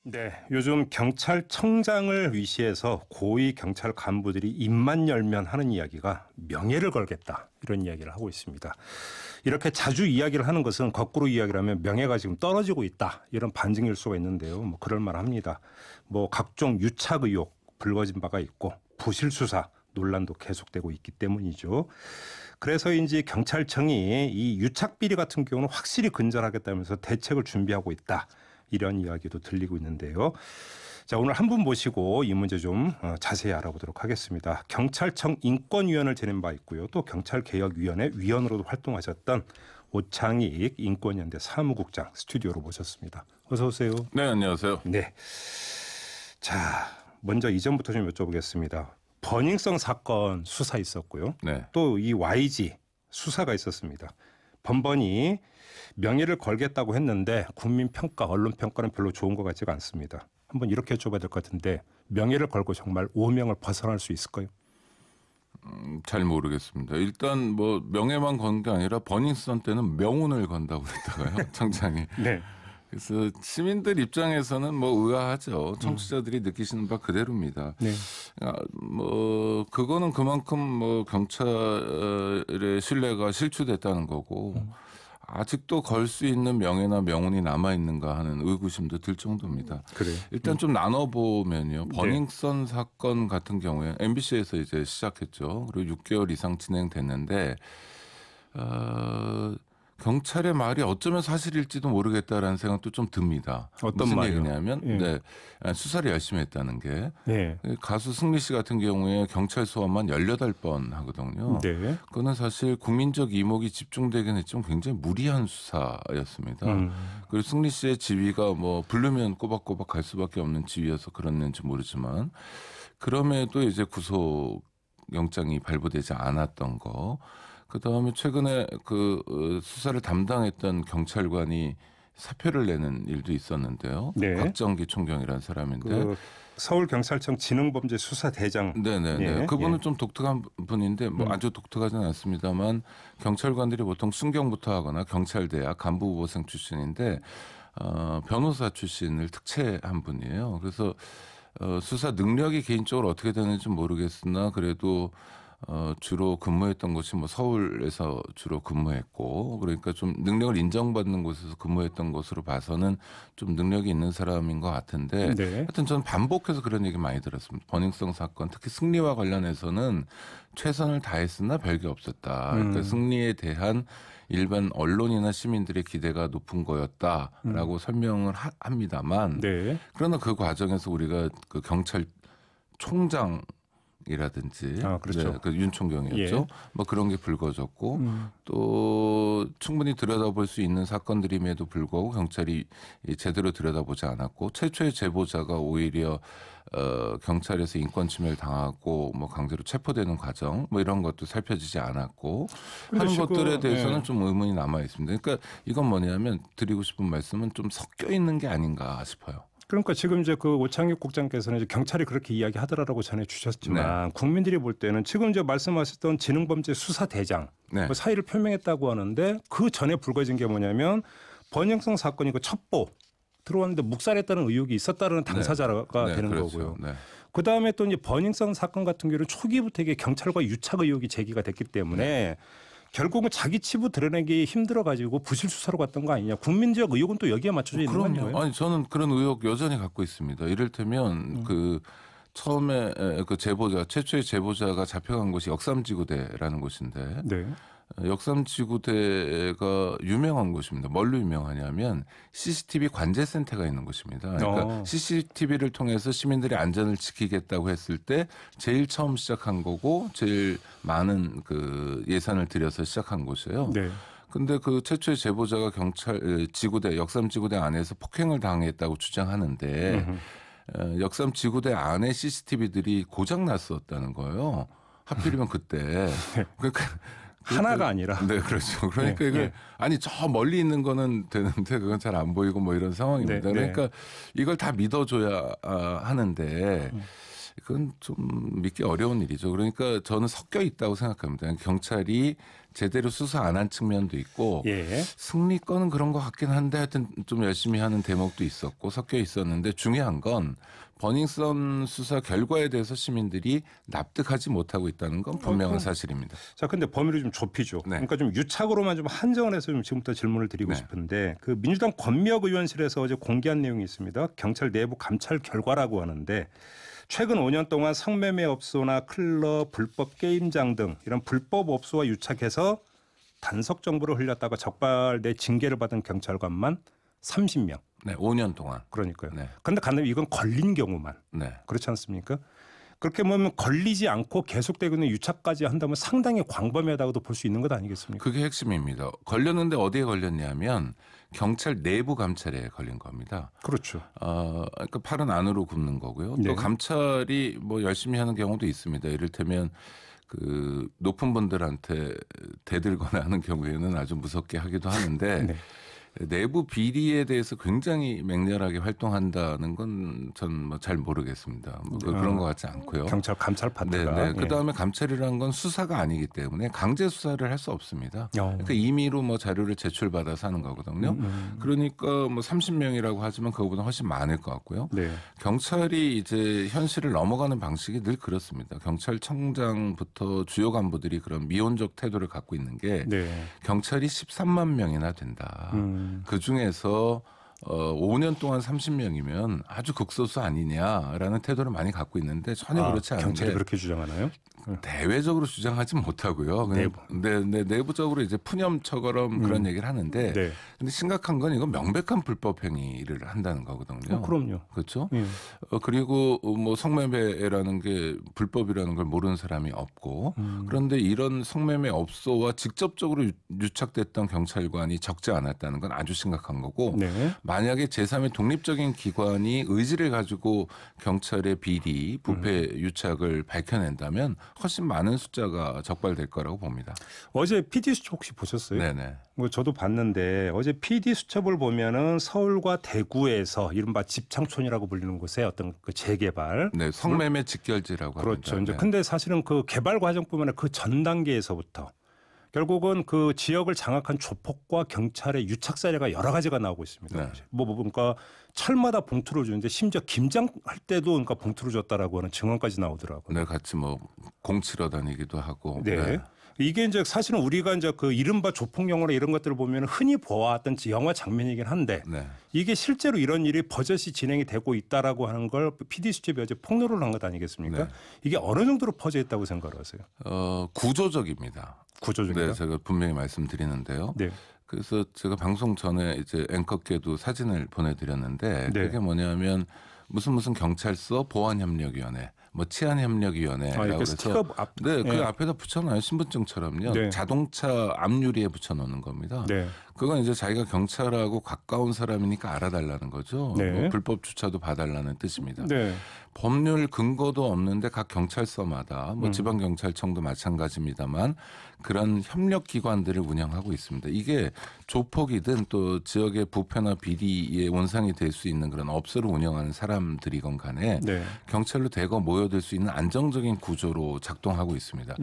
네, 요즘 경찰청장을 위시해서 고위 경찰 간부들이 입만 열면 하는 이야기가 명예를 걸겠다 이런 이야기를 하고 있습니다. 이렇게 자주 이야기를 하는 것은 거꾸로 이야기를 하면 명예가 지금 떨어지고 있다 이런 반증일 수가 있는데요. 뭐 그럴 만합니다. 뭐 각종 유착 의혹 불거진 바가 있고 부실 수사 논란도 계속되고 있기 때문이죠. 그래서인지 경찰청이 이 유착 비리 같은 경우는 확실히 근절하겠다면서 대책을 준비하고 있다. 이런 이야기도 들리고 있는데요. 자, 오늘 한 분 모시고 이 문제 좀 자세히 알아보도록 하겠습니다. 경찰청 인권위원을 지낸 바 있고요. 또 경찰개혁위원회 위원으로도 활동하셨던 오창익 인권연대 사무국장 스튜디오로 모셨습니다. 어서 오세요. 네, 안녕하세요. 네. 자, 먼저 이전부터 좀 여쭤보겠습니다. 버닝썬 사건 수사 있었고요. 네. 또 이 YG 수사가 있었습니다. 번번이 명예를 걸겠다고 했는데 국민 평가, 언론 평가는 별로 좋은 것 같지가 않습니다. 한번 이렇게 여쭤봐야 될 것 같은데 명예를 걸고 정말 오명을 벗어날 수 있을까요? 잘 모르겠습니다. 일단 뭐 명예만 건 게 아니라 버닝썬 때는 명운을 건다고 했다가요, 청장이. 네. 그래서 시민들 입장에서는 뭐 의아하죠. 청취자들이 느끼시는 바 그대로입니다. 네. 뭐 그거는 그만큼 뭐 경찰의 신뢰가 실추됐다는 거고 아직도 걸 수 있는 명예나 명운이 남아 있는가 하는 의구심도 들 정도입니다. 그래요. 일단 좀 나눠 보면요. 버닝썬 사건 같은 경우에 MBC에서 이제 시작했죠. 그리고 6개월 이상 진행됐는데 경찰의 말이 어쩌면 사실일지도 모르겠다라는 생각도 좀 듭니다. 어떤 무슨 말이요? 얘기냐면 예. 네, 수사를 열심히 했다는 게 네. 가수 승리 씨 같은 경우에 경찰 소환만 18번 하거든요. 네. 그거는 사실 국민적 이목이 집중되긴 했지만 굉장히 무리한 수사였습니다. 그리고 승리 씨의 지위가 뭐 부르면 꼬박꼬박 갈 수밖에 없는 지위여서 그랬는지 모르지만 그럼에도 이제 구속 영장이 발부되지 않았던 거. 그다음에 최근에 그 수사를 담당했던 경찰관이 사표를 내는 일도 있었는데요. 네. 곽정기 총경이라는 사람인데 그 서울경찰청 지능범죄수사대장. 네네네. 예. 그분은 예. 좀 독특한 분인데 뭐 아주 독특하지는 않습니다만 경찰관들이 보통 순경부터 하거나 경찰대학 간부후보생 출신인데 변호사 출신을 특채한 분이에요. 그래서 수사 능력이 개인적으로 어떻게 되는지 모르겠으나 그래도 주로 근무했던 곳이 뭐 서울에서 주로 근무했고 그러니까 좀 능력을 인정받는 곳에서 근무했던 것으로 봐서는 좀 능력이 있는 사람인 것 같은데 네. 하여튼 저는 반복해서 그런 얘기 많이 들었습니다. 버닝썬 사건 특히 승리와 관련해서는 최선을 다했으나 별게 없었다. 그러니까 승리에 대한 일반 언론이나 시민들의 기대가 높은 거였다라고 설명을 합니다만 네. 그러나 그 과정에서 우리가 그 경찰총장 이라든지 그렇죠. 네, 그 윤 총경이었죠. 예. 뭐 그런 게 불거졌고 또 충분히 들여다볼 수 있는 사건들임에도 불구하고 경찰이 제대로 들여다보지 않았고 최초의 제보자가 오히려 경찰에서 인권 침해를 당하고 뭐 강제로 체포되는 과정 뭐 이런 것도 살펴지지 않았고 하는 것들에 대해서는 좀 의문이 남아 있습니다. 그러니까 이건 뭐냐면 드리고 싶은 말씀은 좀 섞여 있는 게 아닌가 싶어요. 그러니까 지금 이제 그 오창익 국장께서는 이제 경찰이 그렇게 이야기하더라라고 전해 주셨지만 국민들이 볼 때는 지금 이제 말씀하셨던 지능범죄 수사대장 그 사의를 표명했다고 하는데 그 전에 불거진 게 뭐냐면 번영성 사건이 그 첩보 들어왔는데 묵살했다는 의혹이 있었다는 당사자가 되는 그렇죠. 거고요. 네. 그 다음에 또 이제 버닝썬 사건 같은 경우는 초기부터 이게 경찰과 유착 의혹이 제기가 됐기 때문에 결국은 자기 치부 드러내기 힘들어가지고 부실 수사로 갔던 거 아니냐. 국민적 의혹은 또 여기에 맞춰져 있는 그럼요. 거예요. 아니 저는 그런 의혹 여전히 갖고 있습니다. 이를테면 그 처음에 그 제보자 최초의 제보자가 잡혀간 곳이 역삼지구대라는 곳인데 네. 역삼지구대가 유명한 곳입니다. 뭘로 유명하냐면 CCTV 관제센터가 있는 곳입니다. 그러니까 CCTV를 통해서 시민들의 안전을 지키겠다고 했을 때 제일 처음 시작한 거고 제일 많은 그 예산을 들여서 시작한 곳이에요. 네. 근데 그 최초의 제보자가 경찰 지구대 역삼지구대 안에서 폭행을 당했다고 주장하는데 역삼지구대 안에 CCTV들이 고장 났었다는 거예요. 하필이면 그때. 그러니까 하나가 아니라. 네, 그렇죠. 그러니까 이걸 아니 저 멀리 있는 거는 되는데 그건 잘 안 보이고 뭐 이런 상황입니다. 네, 그러니까 이걸 다 믿어줘야 하는데 그건 좀 믿기 어려운 일이죠. 그러니까 저는 섞여 있다고 생각합니다. 경찰이 제대로 수사 안 한 측면도 있고 예. 승리권은 그런 것 같긴 한데 하여튼 좀 열심히 하는 대목도 있었고 섞여 있었는데 중요한 건 버닝썬 수사 결과에 대해서 시민들이 납득하지 못하고 있다는 건 분명한 사실입니다. 자, 근데 범위를 좀 좁히죠. 네. 그러니까 좀 유착으로만 좀 한정을 해서 좀 지금부터 질문을 드리고 네. 싶은데 그 민주당 권미혁 의원실에서 어제 공개한 내용이 있습니다. 경찰 내부 감찰 결과라고 하는데 최근 5년 동안 성매매 업소나 클럽, 불법 게임장 등 이런 불법 업소와 유착해서 단속 정보를 흘렸다가 적발 내 징계를 받은 경찰관만 30명. 네, 5년 동안. 그러니까요. 네. 그런데 간혹 이건 걸린 경우만. 네. 그렇지 않습니까? 그렇게 보면 걸리지 않고 계속되고 있는 유착까지 한다면 상당히 광범위하다고도 볼 수 있는 것 아니겠습니까? 그게 핵심입니다. 걸렸는데 어디에 걸렸냐면 경찰 내부 감찰에 걸린 겁니다. 그렇죠. 그러니까 팔은 안으로 굽는 거고요. 네. 또 감찰이 뭐 열심히 하는 경우도 있습니다. 이를테면 그 높은 분들한테 대들거나 하는 경우에는 아주 무섭게 하기도 하는데 네. 내부 비리에 대해서 굉장히 맹렬하게 활동한다는 건 전 뭐 잘 모르겠습니다. 뭐 그런 것 같지 않고요. 경찰 감찰 파트가. 네. 그다음에 감찰이라는 건 수사가 아니기 때문에 강제 수사를 할 수 없습니다. 그러니까 임의로 뭐 자료를 제출받아서 하는 거거든요. 그러니까 뭐 30명이라고 하지만 그거보다 훨씬 많을 것 같고요. 네. 경찰이 이제 현실을 넘어가는 방식이 늘 그렇습니다. 경찰청장부터 주요 간부들이 그런 미온적 태도를 갖고 있는 게 네. 경찰이 13만 명이나 된다. 그 중에서 5년 동안 30명이면 아주 극소수 아니냐라는 태도를 많이 갖고 있는데 전혀 그렇지 않은데 경찰이 그렇게 주장하나요? 대외적으로 주장하지 못하고요. 내부적으로 이제 푸념처럼 그런 얘기를 하는데 네. 근데 심각한 건 이건 명백한 불법 행위를 한다는 거거든요. 그럼요. 그렇죠? 예. 그리고 뭐 성매매라는 게 불법이라는 걸 모르는 사람이 없고 그런데 이런 성매매 업소와 직접적으로 유착됐던 경찰관이 적지 않았다는 건 아주 심각한 거고 네. 만약에 제3의 독립적인 기관이 의지를 가지고 경찰의 비리, 부패, 유착을 밝혀낸다면 훨씬 많은 숫자가 적발될 거라고 봅니다. 어제 PD 수첩 혹시 보셨어요? 네네. 뭐 저도 봤는데 어제 PD 수첩을 보면은 서울과 대구에서 이른바 집창촌이라고 불리는 곳에 어떤 그 재개발. 네, 성매매 직결지라고 그렇죠. 합니다. 이제 근데 사실은 그 개발 과정뿐만 아니라 그 전 단계에서부터 결국은 그 지역을 장악한 조폭과 경찰의 유착 사례가 여러 가지가 나오고 있습니다. 네. 뭐 그러니까 철마다 봉투를 주는데 심지어 김장할 때도 그러니까 봉투를 줬다라고 하는 증언까지 나오더라고요. 네, 같이 뭐 공치러 다니기도 하고. 네. 이게 이제 사실은 우리가 이제 그 이른바 조폭 영화나 이런 것들을 보면 흔히 보아왔던 영화 장면이긴 한데 네. 이게 실제로 이런 일이 버젓이 진행이 되고 있다라고 하는 걸 PD 수첩이 어제 폭로를 한 것 아니겠습니까? 네. 이게 어느 정도로 퍼져 있다고 생각을 하세요? 구조적입니다. 구조적이다. 네, 제가 분명히 말씀드리는데요. 네. 그래서 제가 방송 전에 이제 앵커께도 사진을 보내드렸는데 네. 그게 뭐냐면 무슨 경찰서 보안협력위원회, 뭐 치안협력위원회라고 이렇게 해서 스티커 앞. 네, 그 네. 앞에다 붙여놔요. 신분증처럼요. 네. 자동차 앞유리에 붙여놓는 겁니다. 네. 그건 이제 자기가 경찰하고 가까운 사람이니까 알아달라는 거죠. 네. 뭐 불법 주차도 봐달라는 뜻입니다. 네. 법률 근거도 없는데 각 경찰서마다 뭐 지방경찰청도 마찬가지입니다만 그런 협력 기관들을 운영하고 있습니다. 이게 조폭이든 또 지역의 부패나 비리의 원상이 될 수 있는 그런 업소를 운영하는 사람들이건 간에 네. 경찰로 대거 모여들 수 있는 안정적인 구조로 작동하고 있습니다.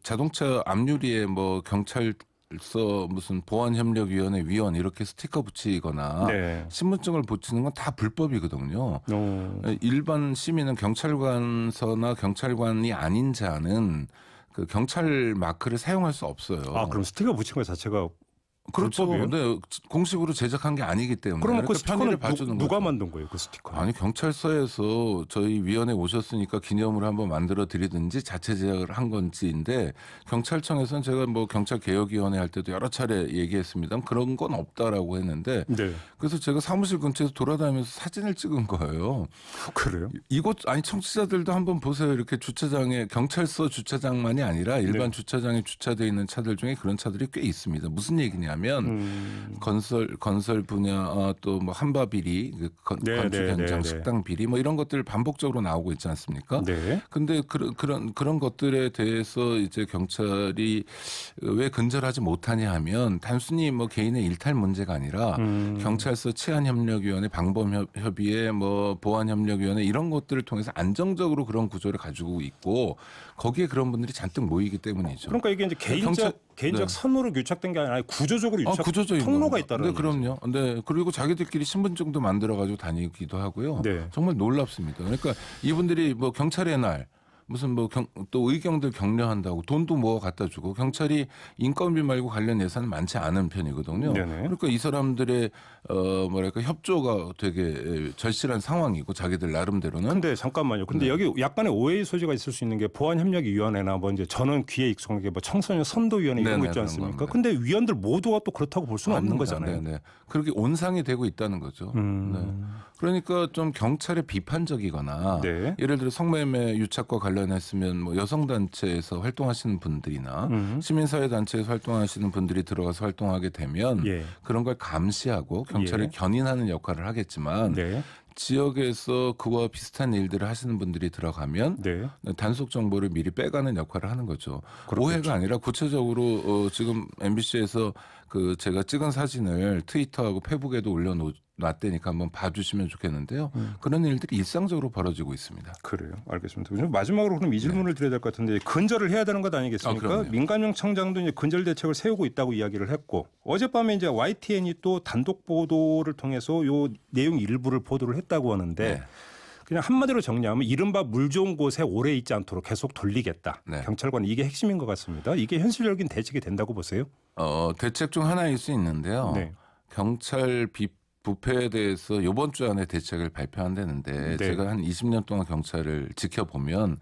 자동차 앞유리에 뭐 경찰서 무슨 보안협력위원회 위원 이렇게 스티커 붙이거나 네. 신분증을 붙이는 건 다 불법이거든요. 일반 시민은 경찰관서나 경찰관이 아닌 자는 그 경찰 마크를 사용할 수 없어요. 아, 그럼 스티커 붙인 것 자체가 그렇죠. 불법이에요? 네, 공식으로 제작한 게 아니기 때문에. 그러면 그 이렇게 편의를 스티커는 봐주는 누가 거죠. 만든 거예요? 그 스티커? 아니 경찰서에서 저희 위원회 오셨으니까 기념으로 한번 만들어 드리든지 자체 제작을 한 건지인데 경찰청에서는 제가 뭐 경찰 개혁위원회 할 때도 여러 차례 얘기했습니다. 그런 건 없다라고 했는데 네. 그래서 제가 사무실 근처에서 돌아다니면서 사진을 찍은 거예요. 그래요? 이곳 아니 청취자들도 한번 보세요. 이렇게 주차장에 경찰서 주차장만이 아니라 일반 네. 주차장에 주차되어 있는 차들 중에 그런 차들이 꽤 있습니다. 무슨 얘기냐면 하면 건설 분야 또 뭐 한바 비리, 건축 현장 식당 비리 뭐 이런 것들 반복적으로 나오고 있지 않습니까? 네. 근데 그런 것들에 대해서 이제 경찰이 왜 근절하지 못하냐 하면 단순히 뭐 개인의 일탈 문제가 아니라 경찰서 치안협력위원회, 방범협의회, 뭐 보안협력위원회 이런 것들을 통해서 안정적으로 그런 구조를 가지고 있고 거기에 그런 분들이 잔뜩 모이기 때문이죠. 그러니까 이게 이제 개인적 선으로 유착된 게 아니라 구조적으로 유착된 통로가 있다는 거죠. 네, 그럼요. 네, 그리고 자기들끼리 신분증도 만들어가지고 다니기도 하고요. 네. 정말 놀랍습니다. 그러니까 이분들이 뭐 경찰의 날 무슨 뭐 또 의경들 격려한다고 돈도 뭐 갖다 주고 경찰이 인건비 말고 관련 예산은 많지 않은 편이거든요. 네네. 그러니까 이 사람들의 뭐랄까 협조가 되게 절실한 상황이고 자기들 나름대로는. 근데 잠깐만요. 근데 여기 약간의 오해의 소지가 있을 수 있는 게 보안협력위원회나 뭐 이제 저는 귀에 익숙한 게 뭐 청소년 선도위원회 이런 거 있지 않습니까? 근데 위원들 모두가 또 그렇다고 볼 수는 없는 거잖아요. 네네. 그렇게 온상이 되고 있다는 거죠. 네. 그러니까 좀 경찰에 비판적이거나 네. 예를 들어 성매매 유착과 관련했으면 뭐 여성단체에서 활동하시는 분들이나 시민사회단체에서 활동하시는 분들이 들어가서 활동하게 되면 그런 걸 감시하고 경찰을 견인하는 역할을 하겠지만 지역에서 그와 비슷한 일들을 하시는 분들이 들어가면 단속 정보를 미리 빼가는 역할을 하는 거죠. 그렇겠죠. 오해가 아니라 구체적으로 지금 MBC에서 그 제가 찍은 사진을 트위터하고 페북에도 올려놨다니까 한번 봐주시면 좋겠는데요. 그런 일들이 일상적으로 벌어지고 있습니다. 그래요. 알겠습니다. 마지막으로 그럼 이 질문을 드려야 될 것 같은데 근절을 해야 되는 것 아니겠습니까? 민간형 청장도 이제 근절 대책을 세우고 있다고 이야기를 했고 어젯밤에 이제 YTN이 또 단독 보도를 통해서 요 내용 일부를 보도를 했다고 하는데 그냥 한마디로 정리하면 이른바 물 좋은 곳에 오래 있지 않도록 계속 돌리겠다. 경찰관 이게 핵심인 것 같습니다. 이게 현실적인 대책이 된다고 보세요? 대책 중 하나일 수 있는데요. 경찰 부패에 대해서 이번 주 안에 대책을 발표한다는데 제가 한 20년 동안 경찰을 지켜보면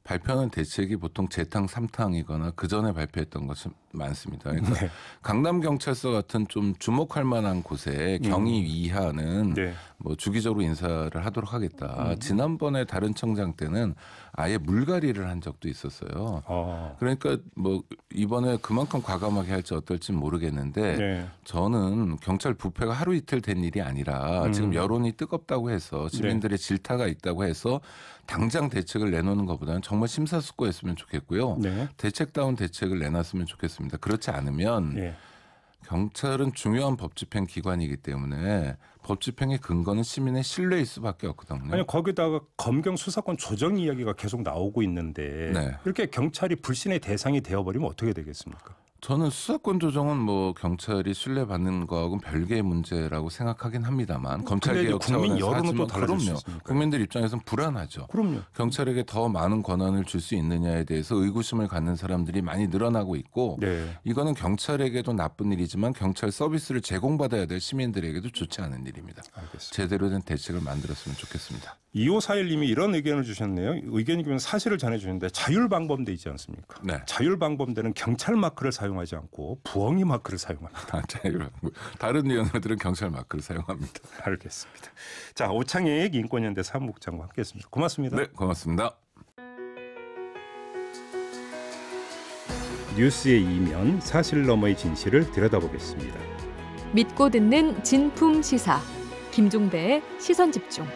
발표하는 대책이 보통 재탕 3탕이거나 그 전에 발표했던 것이 많습니다. 그러니까 강남경찰서 같은 좀 주목할 만한 곳에 경위 이하는 뭐 주기적으로 인사를 하도록 하겠다. 지난번에 다른 청장 때는 아예 물갈이를 한 적도 있었어요. 그러니까 뭐 이번에 그만큼 과감하게 할지 어떨지 모르겠는데 저는 경찰 부패가 하루 이틀 된 일이 아니라 지금 여론이 뜨겁다고 해서 시민들의 질타가 있다고 해서 당장 대책을 내놓는 것보다는 정말 심사숙고했으면 좋겠고요. 대책다운 대책을 내놨으면 좋겠습니다. 그렇지 않으면 경찰은 중요한 법집행 기관이기 때문에 법집행의 근거는 시민의 신뢰일 수밖에 없거든요. 아니 거기다가 검경 수사권 조정 이야기가 계속 나오고 있는데 이렇게 경찰이 불신의 대상이 되어버리면 어떻게 되겠습니까? 저는 수사권 조정은 뭐 경찰이 신뢰받는 거하고는 별개의 문제라고 생각하긴 합니다만 검찰개혁 국민 차원에서 여론은 또 달라질 수 그럼요. 있으니까요. 국민들 입장에서는 불안하죠. 그럼요. 경찰에게 더 많은 권한을 줄 수 있느냐에 대해서 의구심을 갖는 사람들이 많이 늘어나고 있고 이거는 경찰에게도 나쁜 일이지만 경찰 서비스를 제공받아야 될 시민들에게도 좋지 않은 일입니다. 알겠습니다. 제대로 된 대책을 만들었으면 좋겠습니다. 2541님이 이런 의견을 주셨네요. 의견이면 사실을 전해주는데 자율방범대 있지 않습니까? 자율방범대는 경찰 마크를 사용하지 않고 부엉이 마크를 사용합니다. 다른 위원회들은 경찰 마크를 사용합니다. 알겠습니다. 자, 오창익 인권연대 사무국장과 함께했습니다. 고맙습니다. 네, 고맙습니다. 뉴스의 이면 사실 너머의 진실을 들여다보겠습니다. 믿고 듣는 진품 시사 김종배의 시선집중.